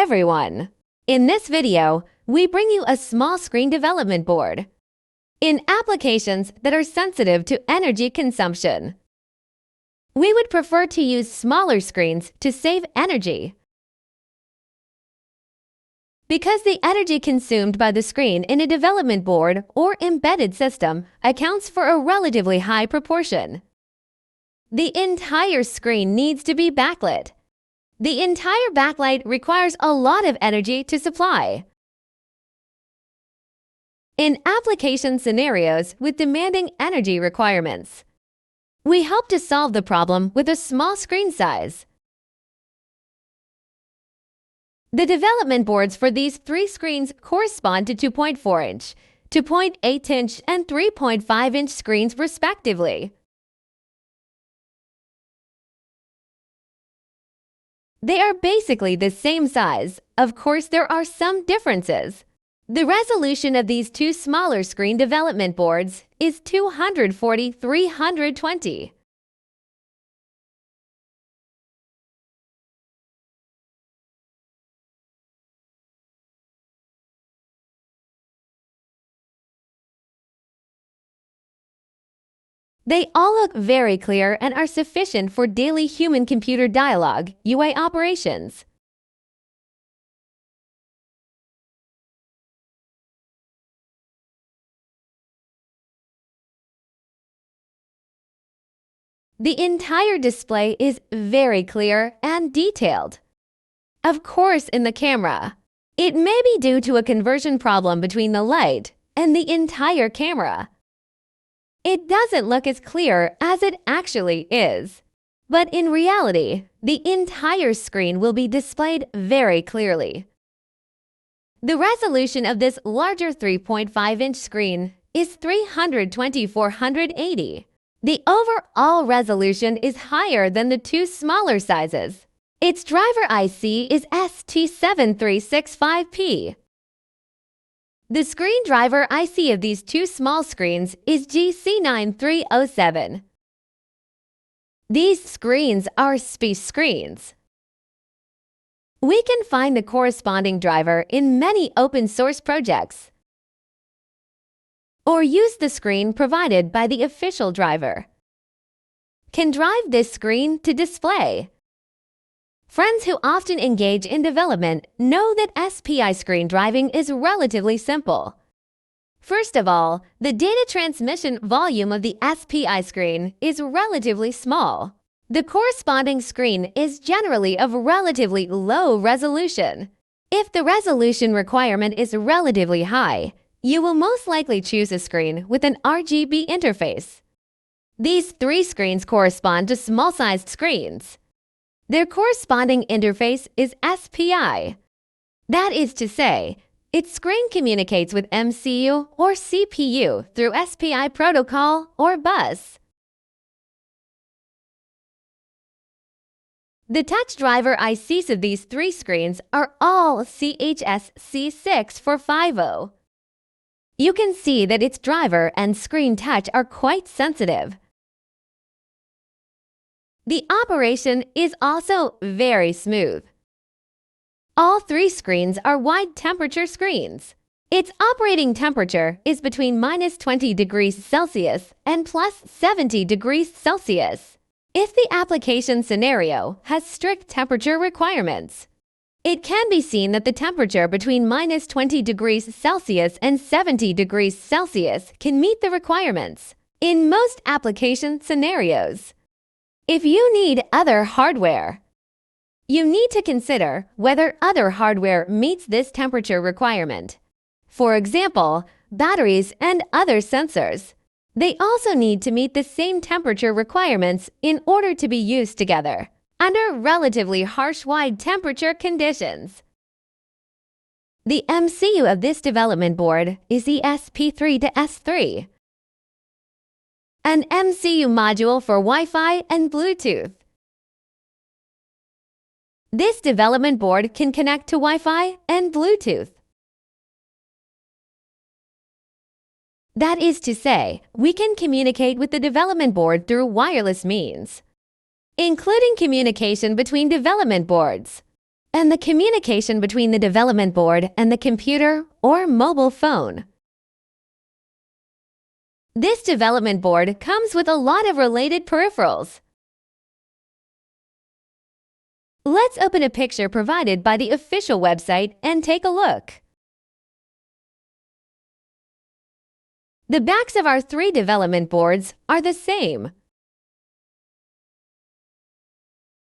everyone! In this video, we bring you a small screen development board in applications that are sensitive to energy consumption. We would prefer to use smaller screens to save energy. Because the energy consumed by the screen in a development board or embedded system accounts for a relatively high proportion. The entire screen needs to be backlit. The entire backlight requires a lot of energy to supply. In application scenarios with demanding energy requirements, we hope to solve the problem with a small screen size. The development boards for these three screens correspond to 2.4-inch, 2.8-inch, and 3.5-inch screens respectively. They are basically the same size. Of course, there are some differences. The resolution of these two smaller screen development boards is 240x320. They all look very clear and are sufficient for daily human-computer dialogue (UA) operations. The entire display is very clear and detailed. Of course, in the camera, it may be due to a conversion problem between the light and the entire camera. It doesn't look as clear as it actually is. But in reality, the entire screen will be displayed very clearly. The resolution of this larger 3.5-inch screen is 320x480. The overall resolution is higher than the two smaller sizes. Its driver IC is ST7365P. The screen driver IC of these two small screens is GC9307. These screens are space screens. We can find the corresponding driver in many open-source projects, or use the screen provided by the official driver. Can drive this screen to display. Friends who often engage in development know that SPI screen driving is relatively simple. First of all, the data transmission volume of the SPI screen is relatively small. The corresponding screen is generally of relatively low resolution. If the resolution requirement is relatively high, you will most likely choose a screen with an RGB interface. These three screens correspond to small-sized screens. Their corresponding interface is SPI. That is to say, its screen communicates with MCU or CPU through SPI protocol or bus. The touch driver ICs of these three screens are all CHS-C645O. You can see that its driver and screen touch are quite sensitive. The operation is also very smooth. All three screens are wide temperature screens. Its operating temperature is between -20 degrees Celsius and +70 degrees Celsius. If the application scenario has strict temperature requirements, it can be seen that the temperature between -20 degrees Celsius and 70 degrees Celsius can meet the requirements in most application scenarios. If you need other hardware, you need to consider whether other hardware meets this temperature requirement. For example, batteries and other sensors. They also need to meet the same temperature requirements in order to be used together under relatively harsh wide temperature conditions. The MCU of this development board is ESP32-S3. An MCU module for Wi-Fi and Bluetooth. This development board can connect to Wi-Fi and Bluetooth. That is to say, we can communicate with the development board through wireless means, including communication between development boards. and the communication between the development board and the computer or mobile phone. This development board comes with a lot of related peripherals. Let's open a picture provided by the official website and take a look. The backs of our 3 development boards are the same.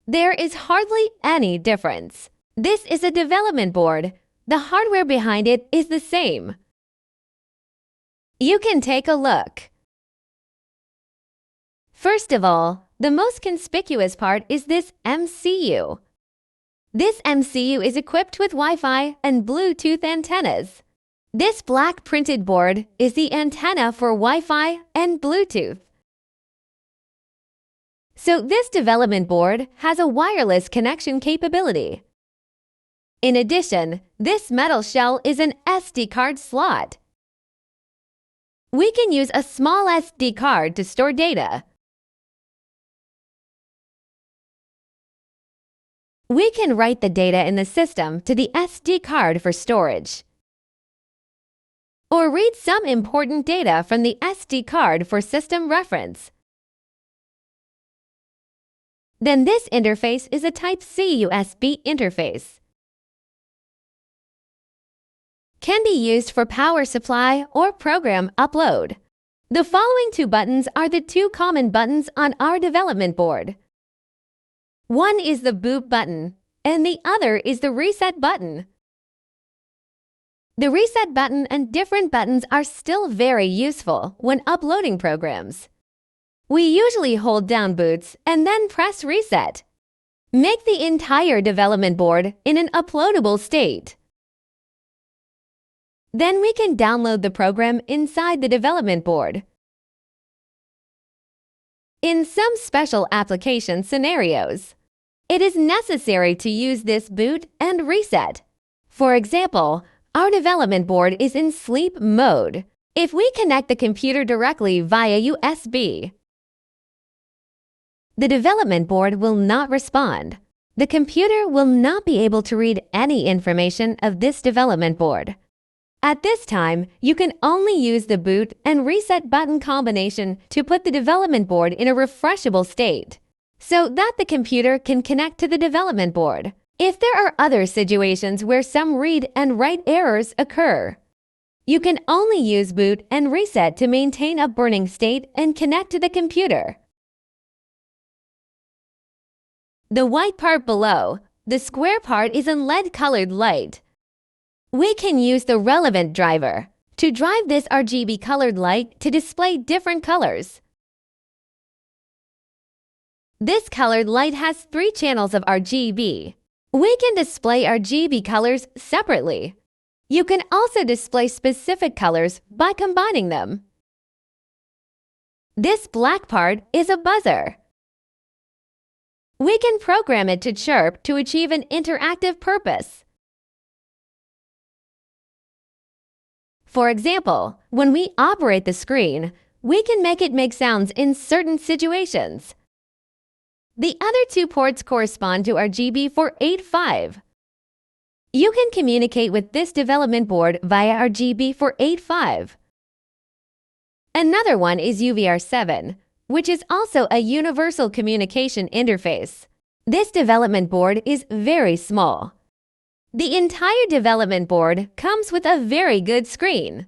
There is hardly any difference. This is a development board. The hardware behind it is the same. You can take a look. First of all, the most conspicuous part is this MCU. This MCU is equipped with Wi-Fi and Bluetooth antennas. This black printed board is the antenna for Wi-Fi and Bluetooth. So this development board has a wireless connection capability. In addition, this metal shell is an SD card slot. We can use a small SD card to store data. We can write the data in the system to the SD card for storage, or read some important data from the SD card for system reference. Then this interface is a Type-C USB interface. Can be used for power supply or program upload. The following 2 buttons are the 2 common buttons on our development board. One is the boot button, and the other is the reset button. The reset button and different buttons are still very useful when uploading programs. We usually hold down boots and then press reset. Make the entire development board in an uploadable state. Then we can download the program inside the development board. In some special application scenarios, it is necessary to use this boot and reset. For example, our development board is in sleep mode. If we connect the computer directly via USB, the development board will not respond. The computer will not be able to read any information of this development board. At this time, you can only use the boot and reset button combination to put the development board in a refreshable state, so that the computer can connect to the development board. If there are other situations where some read and write errors occur, you can only use boot and reset to maintain a burning state and connect to the computer. The white part below, the square part is in lead-colored light. We can use the relevant driver to drive this RGB colored light to display different colors. This colored light has 3 channels of RGB. We can display RGB colors separately. You can also display specific colors by combining them. This black part is a buzzer. We can program it to chirp to achieve an interactive purpose. For example, when we operate the screen, we can make it make sounds in certain situations. The other 2 ports correspond to RGB485. You can communicate with this development board via RGB485. Another one is UVR7, which is also a universal communication interface. This development board is very small. The entire development board comes with a very good screen.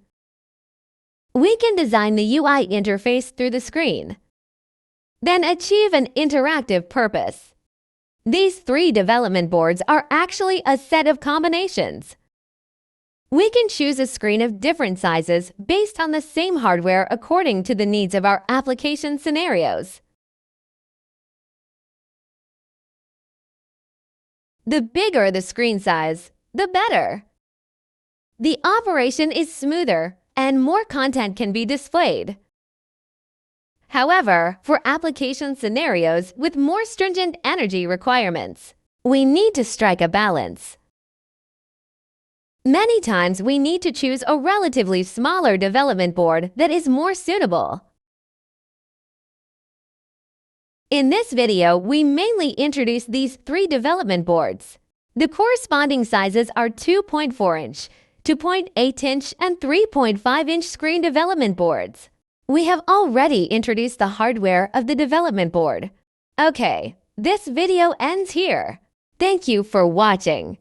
We can design the UI interface through the screen, then achieve an interactive purpose. These 3 development boards are actually a set of combinations. We can choose a screen of different sizes based on the same hardware according to the needs of our application scenarios. The bigger the screen size, the better. The operation is smoother and more content can be displayed. However, for application scenarios with more stringent energy requirements, we need to strike a balance. Many times we need to choose a relatively smaller development board that is more suitable. In this video, we mainly introduce these 3 development boards. The corresponding sizes are 2.4-inch, 2.8-inch, and 3.5-inch screen development boards. We have already introduced the hardware of the development board. Okay, this video ends here. Thank you for watching.